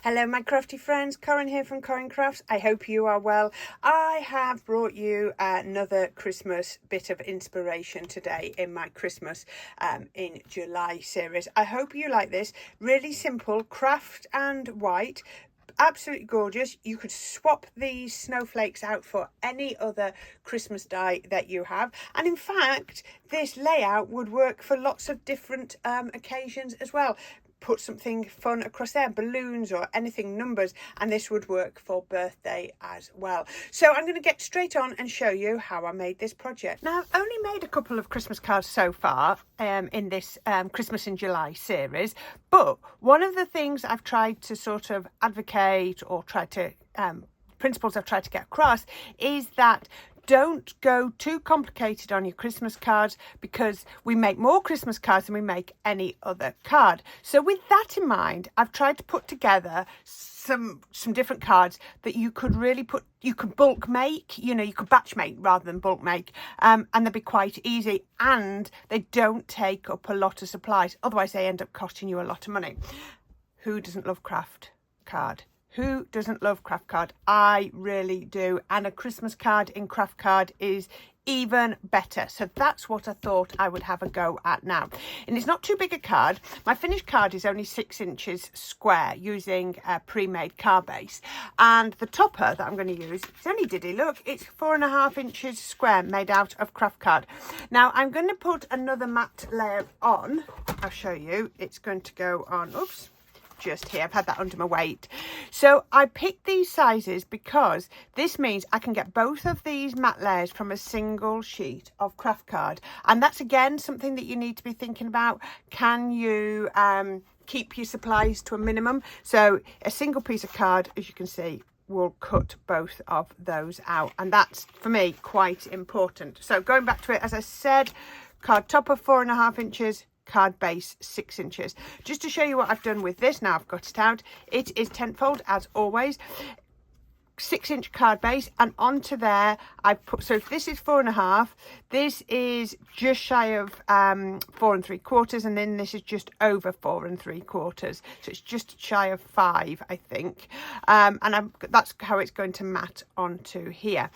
Hello my crafty friends, Corrine here from Corrine Crafts. I hope you are well. I have brought you another Christmas bit of inspiration today in my Christmas in July series. I hope you like this. Really simple, Kraft and white. Absolutely gorgeous. You could swap these snowflakes out for any other Christmas die that you have, and in fact this layout would work for lots of different occasions as well. Put something fun across there, balloons or anything, numbers, and this would work for birthday as well. So I'm going to get straight on and show you how I made this project. Now, I've only made a couple of Christmas cards so far in this Christmas in July series, but one of the things I've tried to sort of advocate or try to principles I've tried to get across is that don't go too complicated on your Christmas cards, because we make more Christmas cards than we make any other card. So with that in mind, I've tried to put together some different cards that you could really you could bulk make, you could batch make rather than bulk make, and they'll be quite easy, and they don't take up a lot of supplies. Otherwise they end up costing you a lot of money. Who doesn't love Kraft card? Who doesn't love Kraft card? I really do. And a Christmas card in Kraft card is even better. So that's what I thought I would have a go at now. And it's not too big a card. My finished card is only 6 inches square using a pre-made card base. And the topper that I'm going to use, it's only diddy, look, it's 4.5 inches square made out of Kraft card. Now I'm going to put another matte layer on. I'll show you. It's going to go on, oops, just here. I've had that under my weight. So I picked these sizes because this means I can get both of these matte layers from a single sheet of Kraft card, and that's again something that you need to be thinking about. Can you keep your supplies to a minimum? So a single piece of card, as you can see, will cut both of those out, and that's for me quite important. So going back to it, as I said, card topper 4.5 inches, card base 6 inches. Just to show you what I've done with this, now I've got it out, it is tenfold as always. 6-inch card base, and onto there I put, so if this is 4.5, this is just shy of 4 3/4, and then this is just over 4 3/4, so it's just shy of 5, I think, and that's how it's going to mat onto here.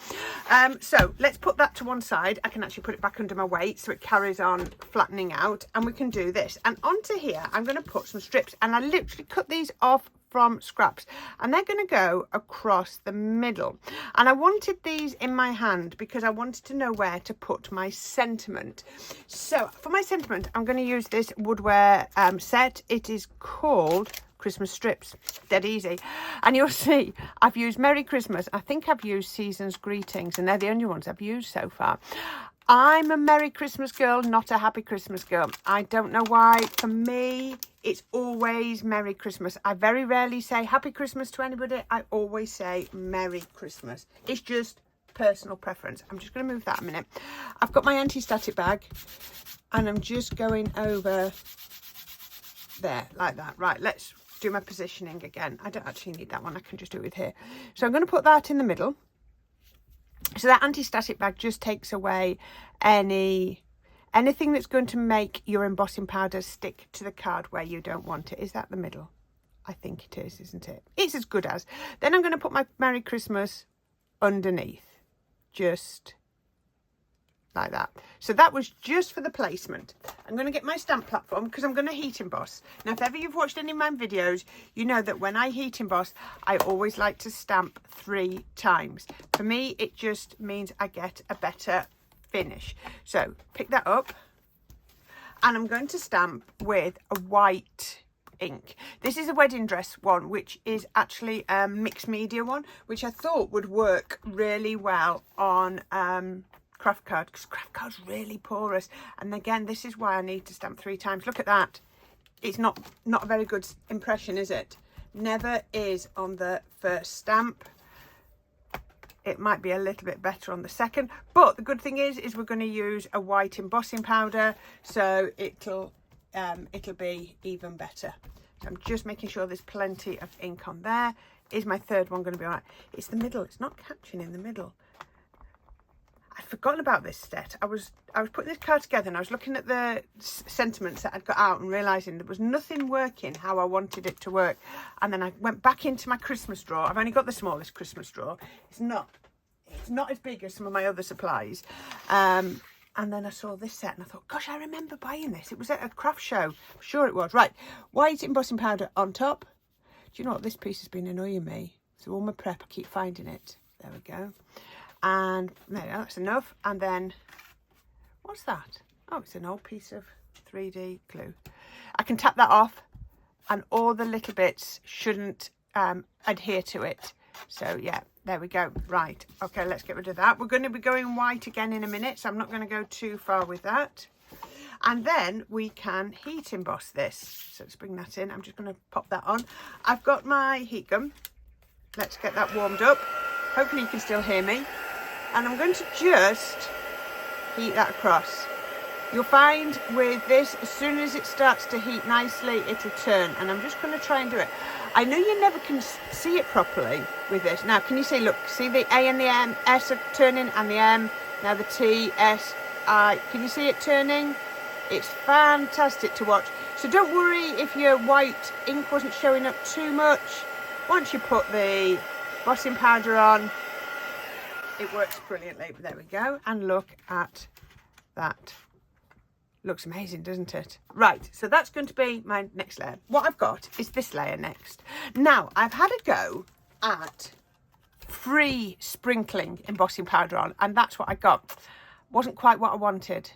So let's put that to one side. I can actually put it back under my weight so it carries on flattening out, and we can do this. And onto here I'm going to put some strips, and I literally cut these off from scraps, and they're going to go across the middle. And I wanted these in my hand because I wanted to know where to put my sentiment. So for my sentiment, I'm going to use this woodware set. It is called Christmas strips, dead easy. And you'll see I've used Merry Christmas, I think I've used Season's Greetings, and they're the only ones I've used so far. I'm a Merry Christmas girl, not a Happy Christmas girl. I don't know why. For me, it's always Merry Christmas. I very rarely say Happy Christmas to anybody. I always say Merry Christmas. It's just personal preference. I'm just going to move that a minute. I've got my anti-static bag, and I'm just going over there like that. Right, let's do my positioning again. I don't actually need that one. I can just do it with here. So I'm going to put that in the middle. So that anti-static bag just takes away anything that's going to make your embossing powder stick to the card where you don't want it. Is that the middle? I think it is, isn't it? It's as good as. Then I'm going to put my Merry Christmas underneath, just like that. So that was just for the placement. I'm going to get my stamp platform because I'm going to heat emboss. Now, if ever you've watched any of my videos, you know that when I heat emboss, I always like to stamp 3 times. For me, it just means I get a better finish. So pick that up, and I'm going to stamp with a white ink. This is a wedding dress one, which is actually a mixed media one, which I thought would work really well on Kraft card, because Kraft card's really porous. And again, this is why I need to stamp 3 times. Look at that. It's not a very good impression, is it? Never is on the first stamp. It might be a little bit better on the second, but the good thing is we're going to use a white embossing powder, so it'll be even better. So I'm just making sure there's plenty of ink on there. Is my third one going to be all right? It's the middle. It's not catching in the middle. I'd forgotten about this set. I was putting this card together and I was looking at the sentiments that I'd got out and realising there was nothing working how I wanted it to work. And then I went back into my Christmas drawer. I've only got the smallest Christmas drawer. It's not as big as some of my other supplies. And then I saw this set and I thought, gosh, I remember buying this. It was at a craft show. I'm sure it was. Right, white embossing powder on top. Do you know what? This piece has been annoying me. So all my prep, I keep finding it. There we go. And there, that's enough. And then, what's that? Oh, it's an old piece of 3D glue. I can tap that off and all the little bits shouldn't adhere to it. So yeah, there we go. Right, okay, let's get rid of that. We're going to be going white again in a minute, so I'm not going to go too far with that. And then we can heat emboss this. So let's bring that in. I'm just going to pop that on. I've got my heat gun. Let's get that warmed up. Hopefully you can still hear me. And I'm going to just heat that across. You'll find with this, as soon as it starts to heat nicely, it'll turn. And I'm just going to try and do it. I know you never can see it properly with this. Now, can you see, look, see the A and the M, S are turning and the M. Now the T, S, I. Can you see it turning? It's fantastic to watch. So don't worry if your white ink wasn't showing up too much. Once you put the embossing powder on, it works brilliantly. There we go. And look at that. Looks amazing, doesn't it? Right, so that's going to be my next layer. What I've got is this layer next. Now, I've had a go at free sprinkling embossing powder on, and that's what I got. Wasn't quite what I wanted.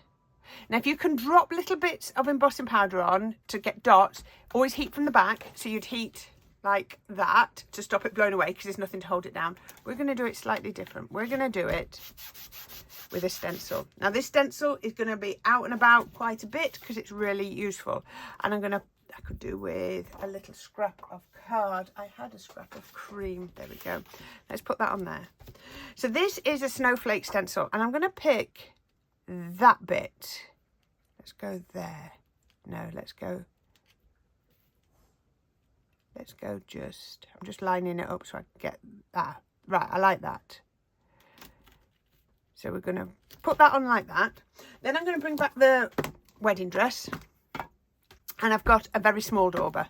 Now, if you can drop little bits of embossing powder on to get dots, always heat from the back. So you'd heat like that to stop it blowing away because there's nothing to hold it down. We're going to do it slightly different. We're going to do it with a stencil. Now this stencil is going to be out and about quite a bit because it's really useful. And I could do with a little scrap of card. I had a scrap of cream. There we go. Let's put that on there. So this is a snowflake stencil and I'm going to pick that bit. Let's go there. No, let's go just, I'm just lining it up so I can get that. Right, I like that. So we're going to put that on like that. Then I'm going to bring back the wedding dress. And I've got a very small dauber.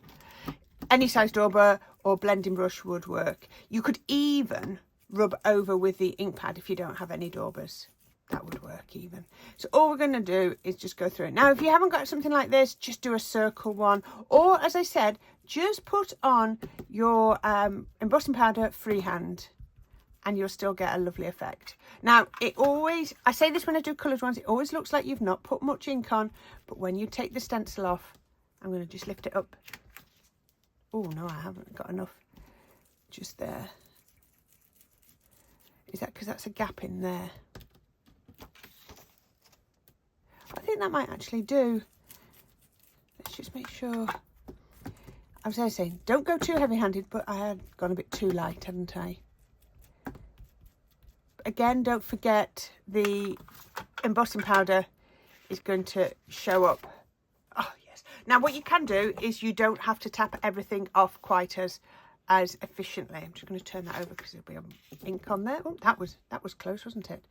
Any size dauber or blending brush would work. You could even rub over with the ink pad if you don't have any daubers. That would work even. So all we're going to do is just go through it. Now, if you haven't got something like this, just do a circle one. Or, as I said, just put on your embossing powder freehand and you'll still get a lovely effect. Now, it always, I say this when I do coloured ones, it always looks like you've not put much ink on. But when you take the stencil off, I'm going to just lift it up. Oh, no, I haven't got enough. Just there. Is that because that's a gap in there? I think that might actually do. Let's just make sure. I was saying, don't go too heavy-handed, but I had gone a bit too light, hadn't I? Again, don't forget the embossing powder is going to show up. Oh, yes. Now, what you can do is you don't have to tap everything off quite as efficiently. I'm just going to turn that over because there'll be ink on there. Oh, that was close, wasn't it?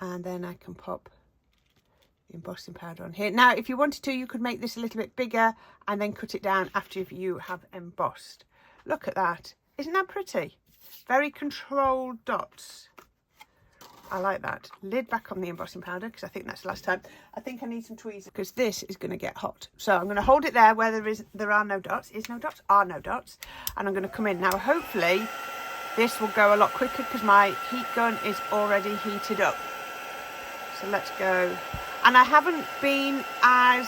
And then I can pop embossing powder on here. Now, if you wanted to, you could make this a little bit bigger and then cut it down after you have embossed. Look at that. Isn't that pretty? Very controlled dots. I like that. Lid back on the embossing powder because I think that's the last time. I think I need some tweezers because this is going to get hot. So I'm going to hold it there where there are no dots. Are no dots. And I'm going to come in. Now, hopefully, this will go a lot quicker because my heat gun is already heated up. So let's go. And I haven't been as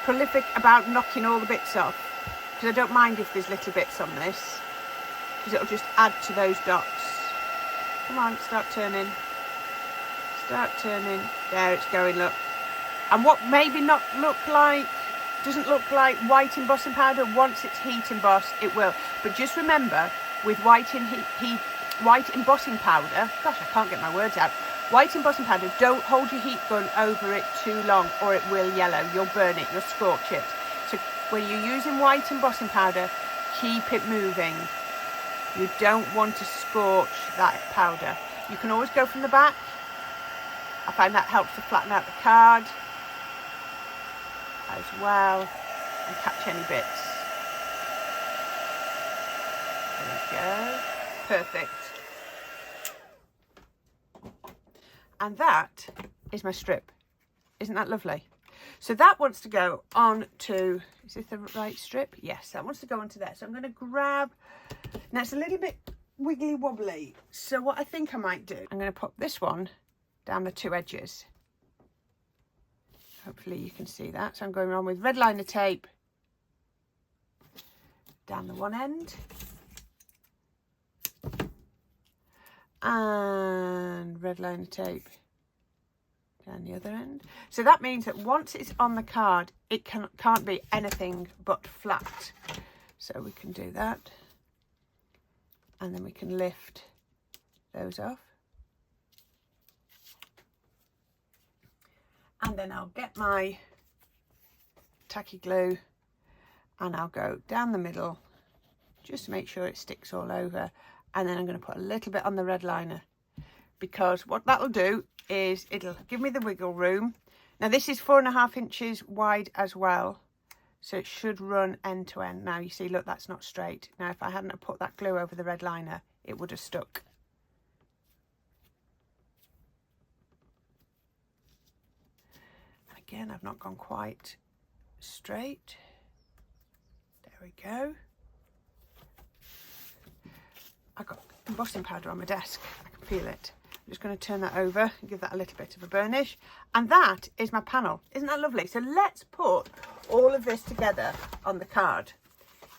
prolific about knocking all the bits off because I don't mind if there's little bits on this because it'll just add to those dots. Come on, start turning. Start turning. There it's going, look. And what maybe not doesn't look like white embossing powder, once it's heat embossed, it will. But just remember, with white embossing powder, gosh, I can't get my words out. White embossing powder, don't hold your heat gun over it too long or it will yellow. You'll burn it, you'll scorch it. So when you're using white embossing powder, keep it moving. You don't want to scorch that powder. You can always go from the back I find that helps to flatten out the card as well and catch any bits. There we go. Perfect. And that is my strip. Isn't that lovely? So that wants to go on to, is this the right strip? Yes, that wants to go onto there. So I'm going to grab, now it's a little bit wiggly wobbly. So what I think I might do, I'm going to pop this one down the two edges. Hopefully you can see that. So I'm going on with red liner tape down the one end. And red liner tape down the other end. So that means that once it's on the card, it can't be anything but flat. So we can do that. And then we can lift those off. And then I'll get my tacky glue and I'll go down the middle just to make sure it sticks all over. And then I'm going to put a little bit on the red liner, because what that'll do is it'll give me the wiggle room. Now this is 4.5 inches wide as well, so it should run end to end. Now you see, look, that's not straight. Now if I hadn't have put that glue over the red liner, it would have stuck. Again, I've not gone quite straight. There we go. I've got embossing powder on my desk. I can feel it. I'm just going to turn that over and give that a little bit of a burnish. And that is my panel. Isn't that lovely? So let's put all of this together on the card,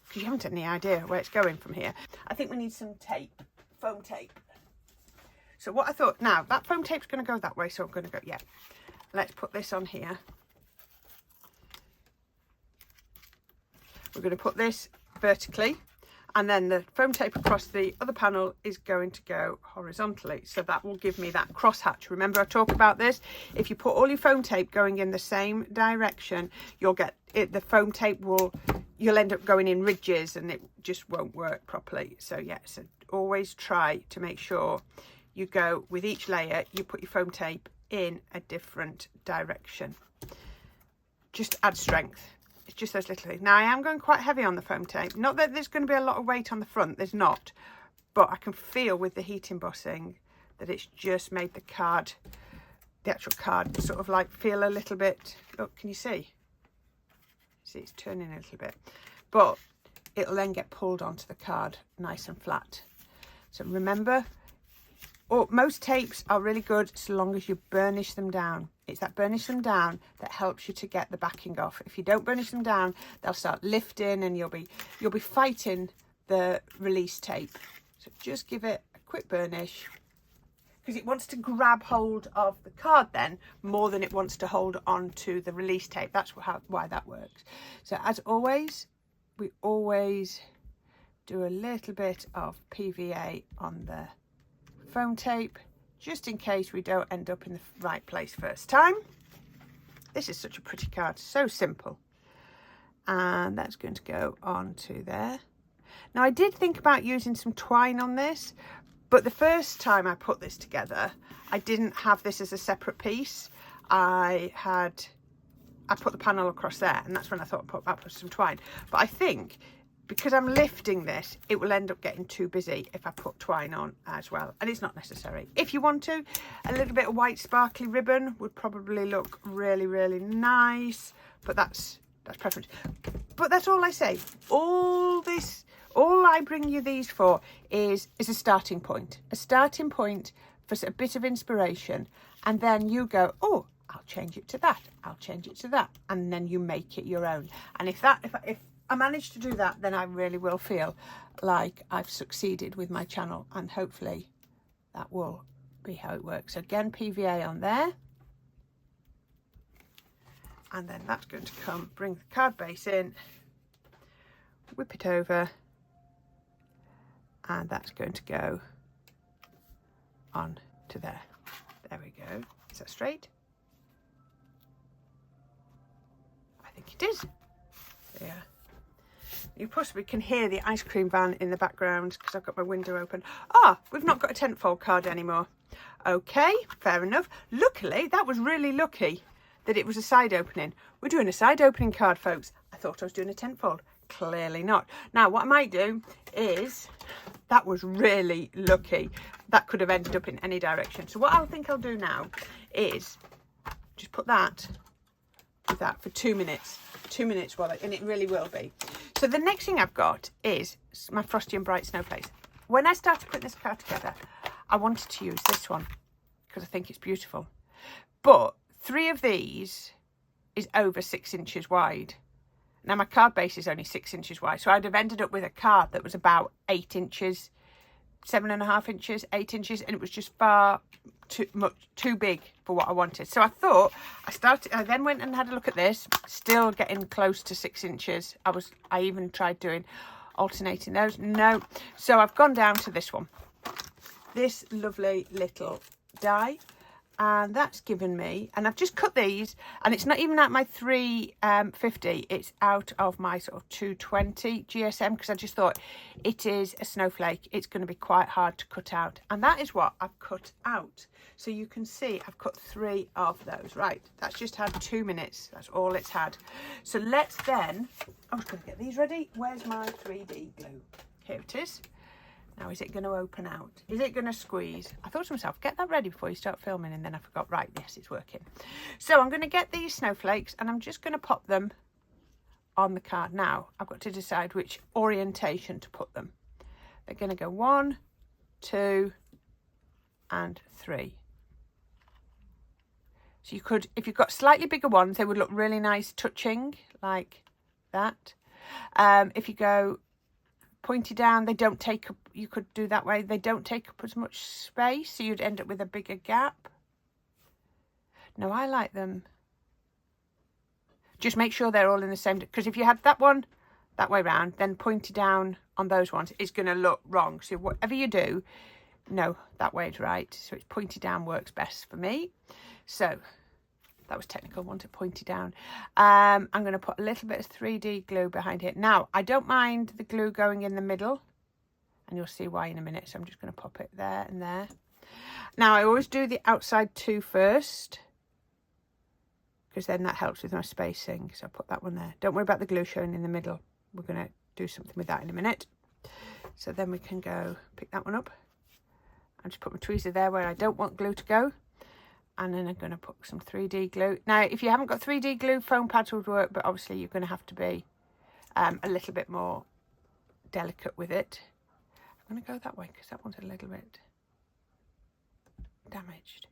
because you haven't any idea where it's going from here. I think we need some tape, foam tape. So what I thought, now that foam tape's going to go that way, so I'm going to go, yeah. Let's put this on here. We're going to put this vertically, and then the foam tape across the other panel is going to go horizontally. So that will give me that crosshatch. Remember I talk about this? If you put all your foam tape going in the same direction, you'll get it, the foam tape you'll end up going in ridges and it just won't work properly. So yeah, so always try to make sure you go with each layer, you put your foam tape in a different direction. Just add strength. It's just those little things. Now I am going quite heavy on the foam tape. Not that there's going to be a lot of weight on the front, there's not, but I can feel with the heat embossing that it's just made the card, the actual card, sort of like feel a little bit, look, can you see? See, it's turning a little bit, but it'll then get pulled onto the card nice and flat. So remember, most tapes are really good so long as you burnish them down. It's that burnish them down that helps you to get the backing off. If you don't burnish them down, they'll start lifting and you'll be fighting the release tape. So just give it a quick burnish, because it wants to grab hold of the card then more than it wants to hold on to the release tape. That's why that works. So as always, we always do a little bit of PVA on the foam tape, just in case we don't end up in the right place first time. This is such a pretty card, so simple. And that's going to go onto there. Now I did think about using some twine on this, but the first time I put this together, I didn't have this as a separate piece. I put the panel across there, and that's when I thought I'll put some twine. But I think because I'm lifting this, it will end up getting too busy if I put twine on as well. And it's not necessary. If you want to, a little bit of white sparkly ribbon would probably look really, really nice. But that's preference. But that's all I say. All I bring you these for is a starting point. A starting point for a bit of inspiration. And then you go, oh, I'll change it to that. I'll change it to that. And then you make it your own. And if I manage to do that, then I really will feel like I've succeeded with my channel, and hopefully that will be how it works. So again, PVA on there, and then that's going to come, bring the card base in, whip it over, and that's going to go on to there. There we go. Is that straight? I think it is. Yeah. You possibly can hear the ice cream van in the background because I've got my window open. Ah, we've not got a tentfold card anymore. Okay, fair enough. Luckily, that was really lucky that it was a side opening. We're doing a side opening card, folks. I thought I was doing a tentfold. Clearly not. Now, what I might do is, that was really lucky. That could have ended up in any direction. So what I think I'll do now is just put that with that for 2 minutes. 2 minutes, and it really will be. So the next thing I've got is my Frosty and Bright snowflakes. When I started putting this card together, I wanted to use this one because I think it's beautiful. But 3 of these is over 6 inches wide. Now my card base is only 6 inches wide, so I'd have ended up with a card that was about 8 inches, 7.5 inches, 8 inches, and it was just far too big for what I wanted. So I thought I then went and had a look at this, still getting close to 6 inches. I even tried doing alternating those. No. So I've gone down to this one, this lovely little die, and that's given me, and I've just cut these, and it's not even at my 350, it's out of my sort of 220 GSM, because I just thought it is a snowflake, it's going to be quite hard to cut out, and that is what I've cut out. So you can see I've cut 3 of those. Right, that's just had 2 minutes, that's all it's had. So let's then, I was going to get these ready. Where's my 3D glue? Here it is. Now, is it going to open out? Is it going to squeeze? I thought to myself, get that ready before you start filming, and then I forgot. Right, yes, it's working. So I'm going to get these snowflakes, and I'm just going to pop them on the card. Now, I've got to decide which orientation to put them. They're going to go 1, 2, and 3. So you could, if you've got slightly bigger ones, they would look really nice touching, like that. If you go pointy down, they don't take up, you could do that way, they don't take up as much space, so you'd end up with a bigger gap. No, I like them, just make sure they're all in the same, because if you had that one that way round, then pointy down on those ones, it's going to look wrong. So whatever you do, no, that way is right, so it's pointy down works best for me. So that was technical, want it pointy down. I'm going to put a little bit of 3D glue behind it. Now, I don't mind the glue going in the middle, and you'll see why in a minute. So I'm just going to pop it there and there. Now, I always do the outside 2 first, because then that helps with my spacing. So I put that one there. Don't worry about the glue showing in the middle. We're going to do something with that in a minute. So then we can go pick that one up. I'll just put my tweezer there where I don't want glue to go. And then I'm going to put some 3D glue. Now, if you haven't got 3D glue, foam pads would work, but obviously you're going to have to be a little bit more delicate with it. I'm going to go that way because that one's a little bit damaged.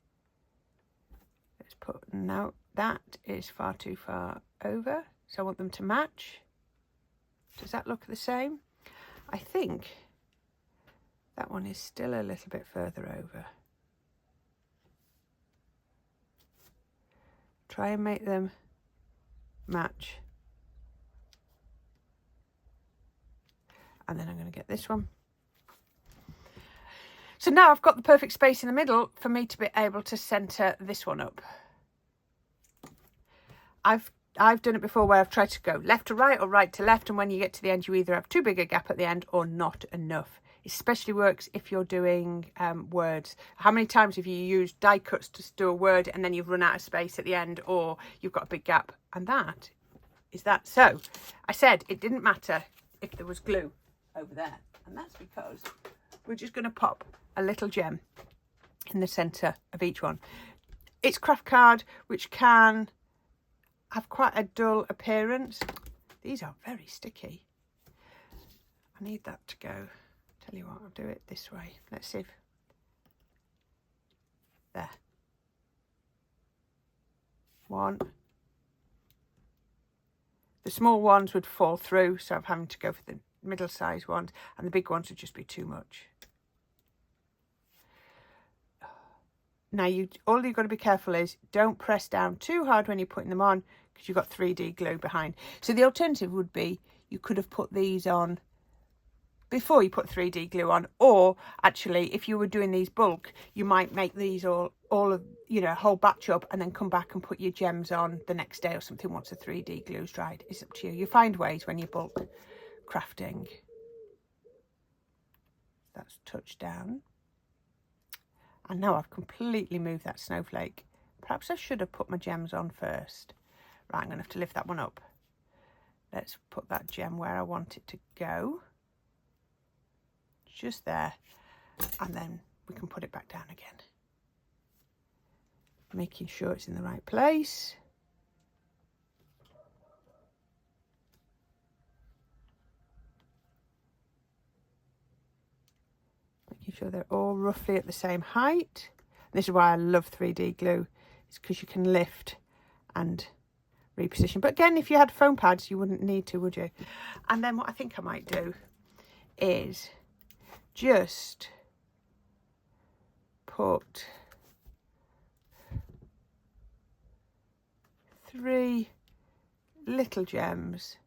Let's put, no, that is far too far over. So I want them to match. Does that look the same? I think that one is still a little bit further over. Try and make them match. And then I'm going to get this one. So now I've got the perfect space in the middle for me to be able to centre this one up. I've done it before where I've tried to go left to right or right to left, and when you get to the end you either have too big a gap at the end or not enough. Especially works if you're doing words. How many times have you used die cuts to do a word and then you've run out of space at the end, or you've got a big gap? And that is that. So I said it didn't matter if there was glue over there, and that's because we're just going to pop a little gem in the centre of each one. It's Kraft card, which can have quite a dull appearance. These are very sticky. I need that to go. Tell you what, I'll do it this way. Let's see if, there. 1. The small ones would fall through, so I'm having to go for the middle-sized ones, and the big ones would just be too much. Now, all you've got to be careful is don't press down too hard when you're putting them on, because you've got 3D glue behind. So the alternative would be you could have put these on before you put 3D glue on, or actually if you were doing these bulk, you might make these all of, you know, a whole batch up and then come back and put your gems on the next day or something once the 3D glue's dried. It's up to you. You find ways when you bulk. crafting. That's touched down. And now I've completely moved that snowflake. Perhaps I should have put my gems on first. Right, I'm going to have to lift that one up. Let's put that gem where I want it to go. Just there. And then we can put it back down again. Making sure it's in the right place. Making sure they're all roughly at the same height. This is why I love 3D glue. It's because you can lift and reposition. But again, if you had foam pads, you wouldn't need to, would you? And then what I think I might do is just put 3 little gems.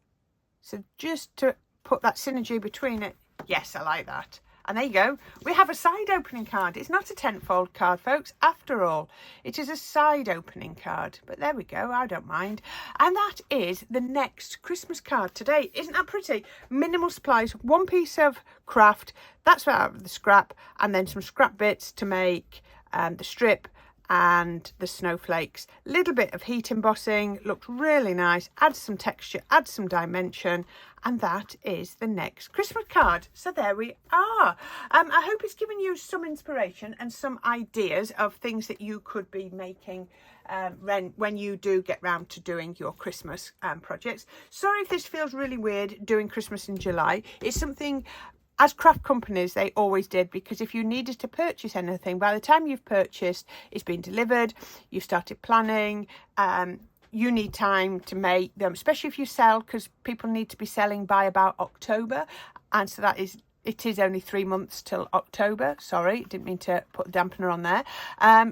So just to put that synergy between it. Yes, I like that. And there you go. We have a side opening card. It's not a 10-fold card, folks. After all, it is a side opening card. But there we go. I don't mind. And that is the next Christmas card today. Isn't that pretty? Minimal supplies. 1 piece of Kraft. That's out of the scrap. And then some scrap bits to make the strip and the snowflakes. Little bit of heat embossing, looked really nice, adds some texture, adds some dimension, and that is the next Christmas card. So there we are. I hope it's given you some inspiration and some ideas of things that you could be making when you do get round to doing your Christmas projects. Sorry if this feels really weird doing Christmas in July. It's something as craft companies they always did, because if you needed to purchase anything, by the time you've purchased, it's been delivered, you've started planning, you need time to make them, especially if you sell, because people need to be selling by about October. And so it is only 3 months till October. Sorry, didn't mean to put a dampener on there.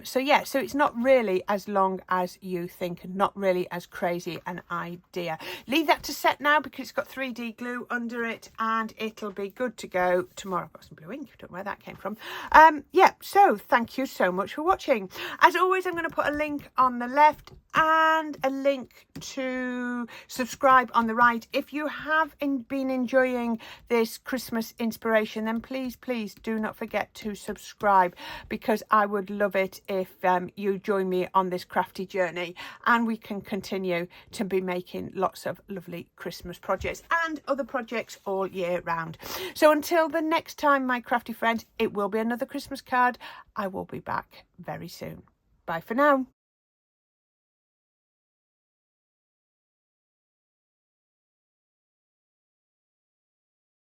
So yeah, so it's not really as long as you think, and not really as crazy an idea. Leave that to set now, because it's got 3D glue under it, and it'll be good to go tomorrow. I've got some blue ink, don't know where that came from. Yeah, so thank you so much for watching. As always, I'm going to put a link on the left and a link to subscribe on the right. If you have been enjoying this Christmas inspiration, then please do not forget to subscribe, because I would love it if you join me on this crafty journey, and we can continue to be making lots of lovely Christmas projects and other projects all year round. So until the next time, my crafty friends, it will be another Christmas card. I will be back very soon. Bye for now.